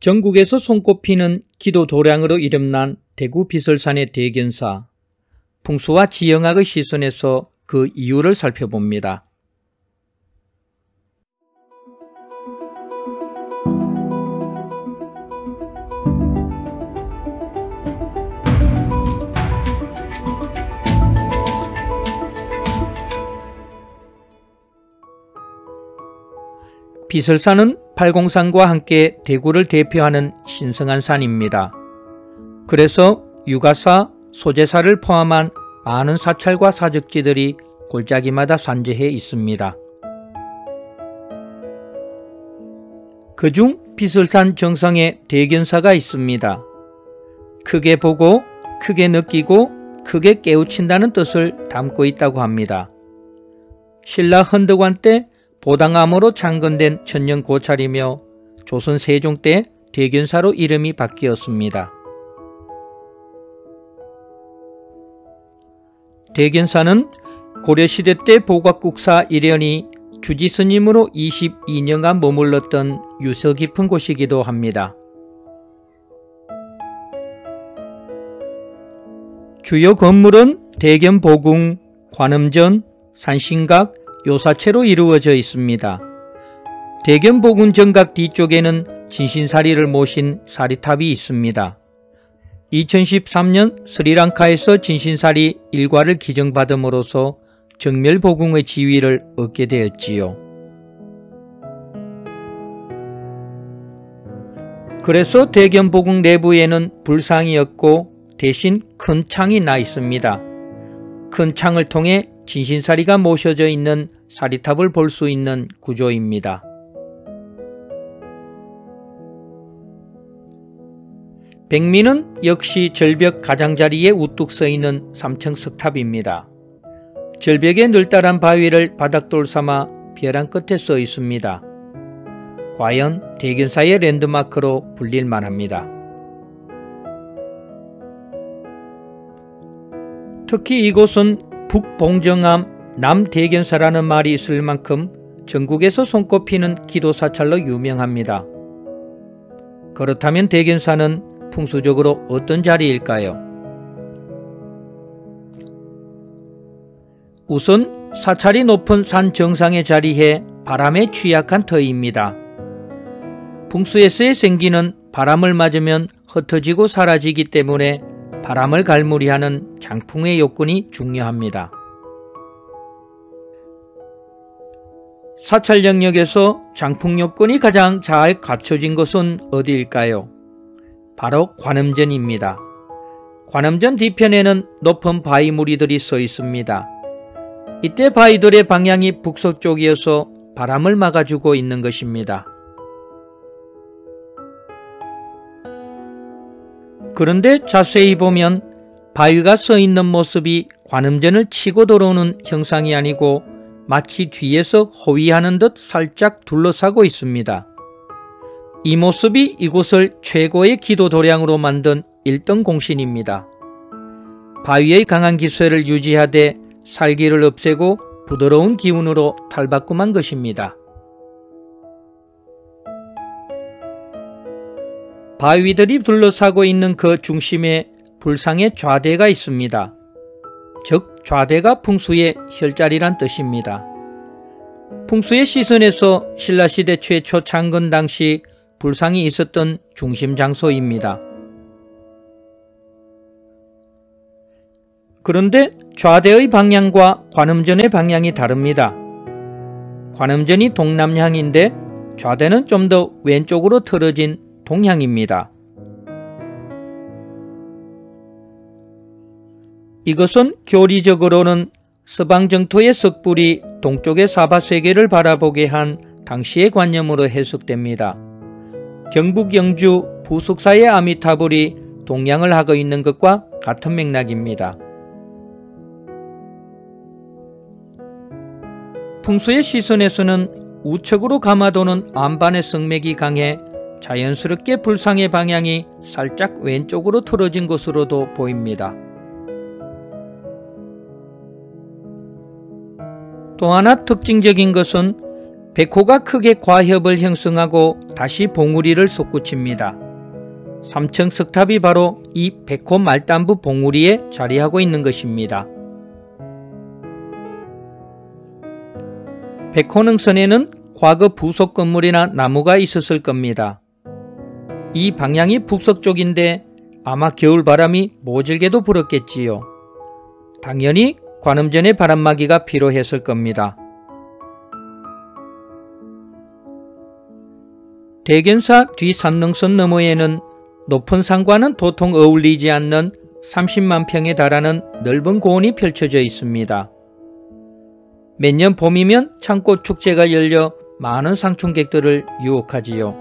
전국에서 손꼽히는 기도 도량으로 이름난 대구 비설산의 대견사. 풍수와 지형학의 시선에서 그 이유를 살펴봅니다. 비설산은 팔공산과 함께 대구를 대표하는 신성한 산입니다. 그래서 유가사, 소제사를 포함한 많은 사찰과 사적지들이 골짜기마다 산재해 있습니다. 그중 비설산 정상에 대견사가 있습니다. 크게 보고 크게 느끼고 크게 깨우친다는 뜻을 담고 있다고 합니다. 신라 헌덕왕 때 보당암으로 창건된 천년 고찰이며 조선 세종 때 대견사로 이름이 바뀌었습니다. 대견사는 고려시대 때 보각국사 일현이 주지스님으로 22년간 머물렀던 유서 깊은 곳이기도 합니다. 주요 건물은 대견보궁, 관음전, 산신각, 요사체로 이루어져 있습니다. 대견보궁 정각 뒤쪽에는 진신사리를 모신 사리탑이 있습니다. 2013년 스리랑카에서 진신사리 일과를 기증받음으로써 정멸보궁의 지위를 얻게 되었지요. 그래서 대견보궁 내부에는 불상이 없고 대신 큰 창이 나 있습니다. 큰 창을 통해 진신사리가 모셔져 있는 사리탑을 볼 수 있는 구조입니다. 백미는 역시 절벽 가장자리에 우뚝 서 있는 3층 석탑입니다. 절벽에 늘달한 바위를 바닥돌 삼아 벼랑 끝에 써 있습니다. 과연 대견사의 랜드마크로 불릴 만합니다. 특히 이곳은 북봉정암 남대견사라는 말이 있을 만큼 전국에서 손꼽히는 기도사찰로 유명합니다. 그렇다면 대견사는 풍수적으로 어떤 자리일까요? 우선 사찰이 높은 산 정상에 자리해 바람에 취약한 터입니다. 풍수에서의 생기는 바람을 맞으면 흩어지고 사라지기 때문에 바람을 갈무리하는 장풍의 요건이 중요합니다. 사찰 영역에서 장풍 요건이 가장 잘 갖춰진 것은 어디일까요? 바로 관음전입니다. 관음전 뒤편에는 높은 바위 무리들이 서 있습니다. 이때 바위들의 방향이 북서쪽이어서 바람을 막아주고 있는 것입니다. 그런데 자세히 보면 바위가 서 있는 모습이 관음전을 치고 들어오는 형상이 아니고 마치 뒤에서 호위하는 듯 살짝 둘러싸고 있습니다. 이 모습이 이곳을 최고의 기도 도량으로 만든 1등 공신입니다. 바위의 강한 기세를 유지하되 살기를 없애고 부드러운 기운으로 탈바꿈한 것입니다. 바위들이 둘러싸고 있는 그 중심에 불상의 좌대가 있습니다. 즉 좌대가 풍수의 혈자리란 뜻입니다. 풍수의 시선에서 신라시대 최초 창건 당시 불상이 있었던 중심 장소입니다. 그런데 좌대의 방향과 관음전의 방향이 다릅니다. 관음전이 동남향인데 좌대는 좀 더 왼쪽으로 틀어진 동향입니다. 이것은 교리적으로는 서방정토의 석불이 동쪽의 사바세계를 바라보게 한 당시의 관념으로 해석됩니다. 경북 영주 부숙사의 아미타불이 동양을 하고 있는 것과 같은 맥락입니다. 풍수의 시선에서는 우측으로 감아도는 안반의 성맥이 강해 자연스럽게 불상의 방향이 살짝 왼쪽으로 틀어진 것으로도 보입니다. 또 하나 특징적인 것은 백호가 크게 과협을 형성하고 다시 봉우리를 솟구칩니다. 3층 석탑이 바로 이 백호 말단부 봉우리에 자리하고 있는 것입니다. 백호능선에는 과거 부속 건물이나 나무가 있었을 겁니다. 이 방향이 북서쪽인데 아마 겨울바람이 모질게도 불었겠지요. 당연히 관음전의 바람막이가 필요했을 겁니다. 대견사 뒤 산능선 너머에는 높은 산과는 도통 어울리지 않는 30만 평에 달하는 넓은 고원이 펼쳐져 있습니다. 매년 봄이면 창꽃 축제가 열려 많은 상춘객들을 유혹하지요.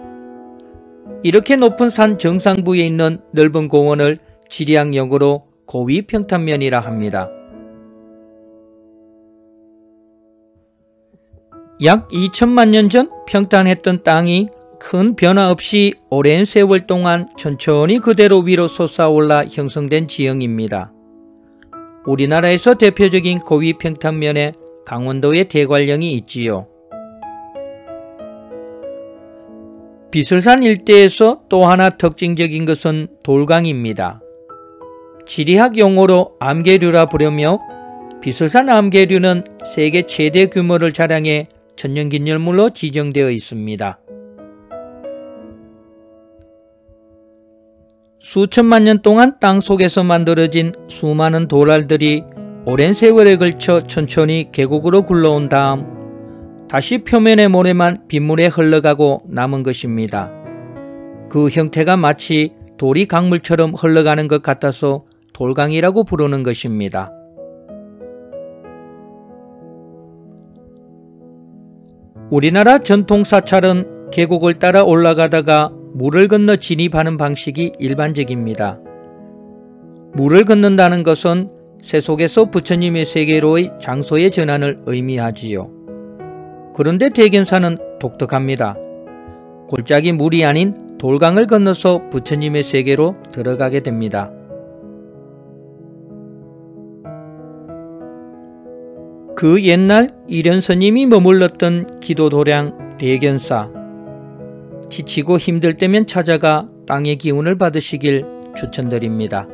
이렇게 높은 산 정상부에 있는 넓은 고원을 지리학용어로 고위평탄면이라 합니다. 약 2000만 년 전 평탄했던 땅이 큰 변화 없이 오랜 세월 동안 천천히 그대로 위로 솟아올라 형성된 지형입니다. 우리나라에서 대표적인 고위평탄면에 강원도의 대관령이 있지요. 비설산 일대에서 또 하나 특징적인 것은 돌강입니다. 지리학 용어로 암계류라 부르며 비설산 암계류는 세계 최대 규모를 자랑해 천년기념물로 지정되어 있습니다. 수천만 년 동안 땅 속에서 만들어진 수많은 돌알들이 오랜 세월에 걸쳐 천천히 계곡으로 굴러온 다음 다시 표면의 모래만 빗물에 흘러가고 남은 것입니다. 그 형태가 마치 돌이 강물처럼 흘러가는 것 같아서 돌강이라고 부르는 것입니다. 우리나라 전통 사찰은 계곡을 따라 올라가다가 물을 건너 진입하는 방식이 일반적입니다. 물을 건넌다는 것은 새 속에서 부처님의 세계로의 장소의 전환을 의미하지요. 그런데 대견사는 독특합니다. 골짜기 물이 아닌 돌강을 건너서 부처님의 세계로 들어가게 됩니다. 그 옛날 이련스님이 머물렀던 기도도량 대견사, 지치고 힘들 때면 찾아가 땅의 기운을 받으시길 추천드립니다.